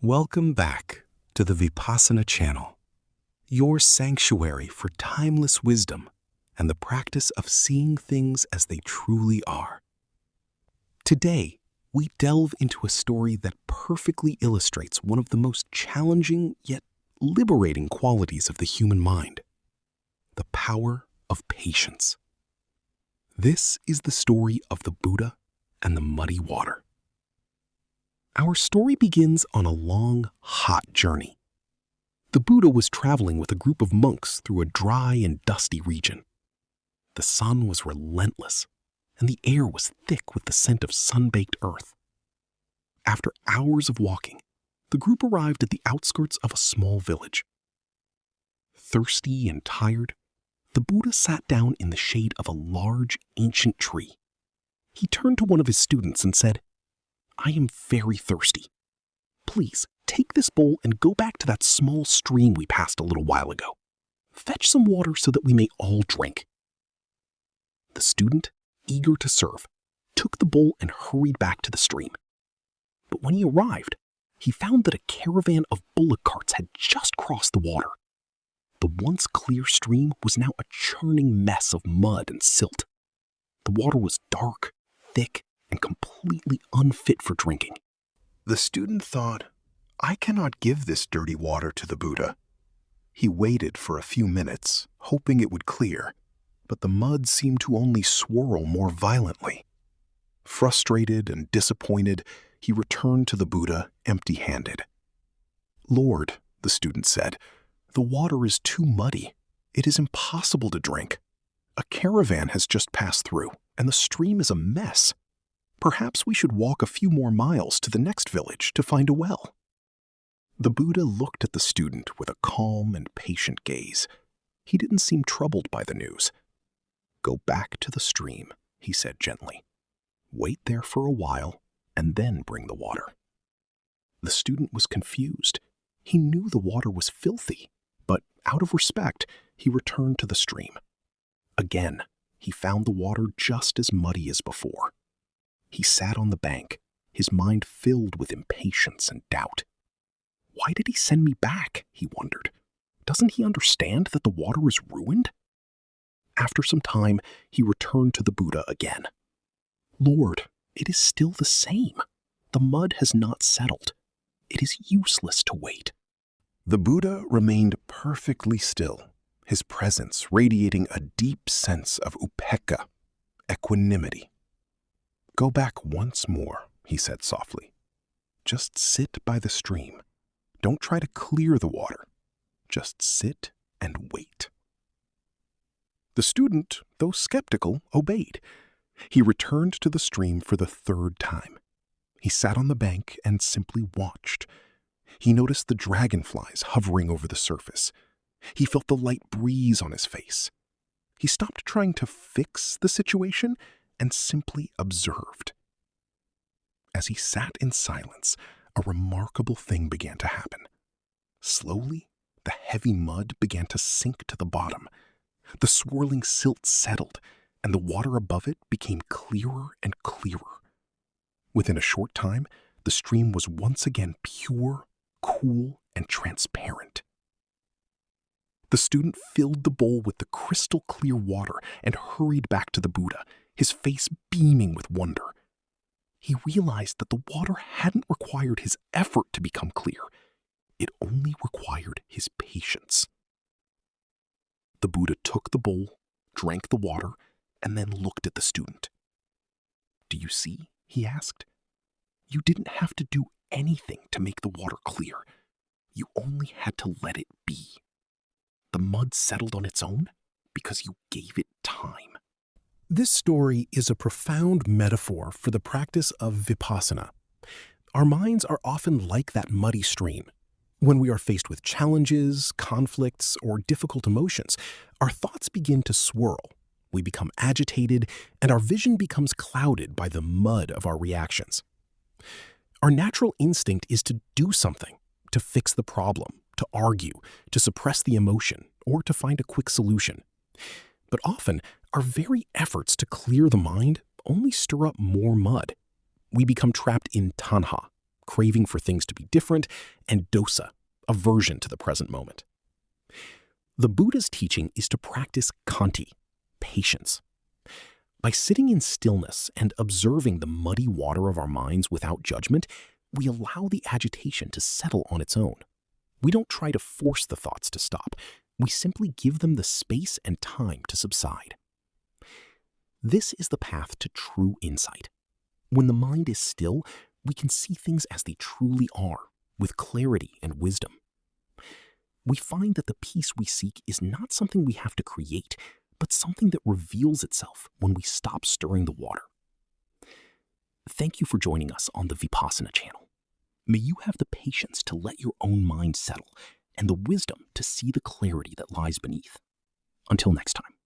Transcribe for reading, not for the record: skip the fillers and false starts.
Welcome back to the Vipassana channel, your sanctuary for timeless wisdom and the practice of seeing things as they truly are. Today, we delve into a story that perfectly illustrates one of the most challenging yet liberating qualities of the human mind: the power of patience. This is the story of the Buddha and the muddy water. Our story begins on a long, hot journey. The Buddha was traveling with a group of monks through a dry and dusty region. The sun was relentless, and the air was thick with the scent of sun-baked earth. After hours of walking, the group arrived at the outskirts of a small village. Thirsty and tired, the Buddha sat down in the shade of a large, ancient tree. He turned to one of his students and said, "I am very thirsty. Please take this bowl and go back to that small stream we passed a little while ago. Fetch some water so that we may all drink." The student, eager to serve, took the bowl and hurried back to the stream. But when he arrived, he found that a caravan of bullock carts had just crossed the water. The once clear stream was now a churning mess of mud and silt. The water was dark, thick, and completely unfit for drinking. The student thought, "I cannot give this dirty water to the Buddha." He waited for a few minutes, hoping it would clear, but the mud seemed to only swirl more violently. Frustrated and disappointed, he returned to the Buddha empty-handed. "Lord," the student said, "the water is too muddy. It is impossible to drink. A caravan has just passed through, and the stream is a mess. Perhaps we should walk a few more miles to the next village to find a well." The Buddha looked at the student with a calm and patient gaze. He didn't seem troubled by the news. "Go back to the stream," he said gently. "Wait there for a while, and then bring the water." The student was confused. He knew the water was filthy, but out of respect, he returned to the stream. Again, he found the water just as muddy as before. He sat on the bank, his mind filled with impatience and doubt. Why did he send me back, he wondered. Doesn't he understand that the water is ruined? After some time, he returned to the Buddha again. "Lord, it is still the same. The mud has not settled. It is useless to wait." The Buddha remained perfectly still, his presence radiating a deep sense of upekkha, equanimity. "Go back once more," he said softly. "Just sit by the stream. Don't try to clear the water. Just sit and wait." The student, though skeptical, obeyed. He returned to the stream for the third time. He sat on the bank and simply watched. He noticed the dragonflies hovering over the surface. He felt the light breeze on his face. He stopped trying to fix the situation and simply observed. As he sat in silence, a remarkable thing began to happen. Slowly, the heavy mud began to sink to the bottom. The swirling silt settled, and the water above it became clearer and clearer. Within a short time, the stream was once again pure, cool, and transparent. The student filled the bowl with the crystal clear water and hurried back to the Buddha, his face beaming with wonder. He realized that the water hadn't required his effort to become clear. It only required his patience. The Buddha took the bowl, drank the water, and then looked at the student. "Do you see?" he asked. "You didn't have to do anything to make the water clear. You only had to let it be. The mud settled on its own because you gave it time." This story is a profound metaphor for the practice of Vipassana. Our minds are often like that muddy stream. When we are faced with challenges, conflicts, or difficult emotions, our thoughts begin to swirl. We become agitated, and our vision becomes clouded by the mud of our reactions. Our natural instinct is to do something, to fix the problem, to argue, to suppress the emotion, or to find a quick solution. But often, our very efforts to clear the mind only stir up more mud. We become trapped in tanha, craving for things to be different, and dosa, aversion to the present moment. The Buddha's teaching is to practice khanti, patience. By sitting in stillness and observing the muddy water of our minds without judgment, we allow the agitation to settle on its own. We don't try to force the thoughts to stop. We simply give them the space and time to subside. This is the path to true insight. When the mind is still, we can see things as they truly are, with clarity and wisdom. We find that the peace we seek is not something we have to create, but something that reveals itself when we stop stirring the water. Thank you for joining us on the Vipassana channel. May you have the patience to let your own mind settle and the wisdom to see the clarity that lies beneath. Until next time.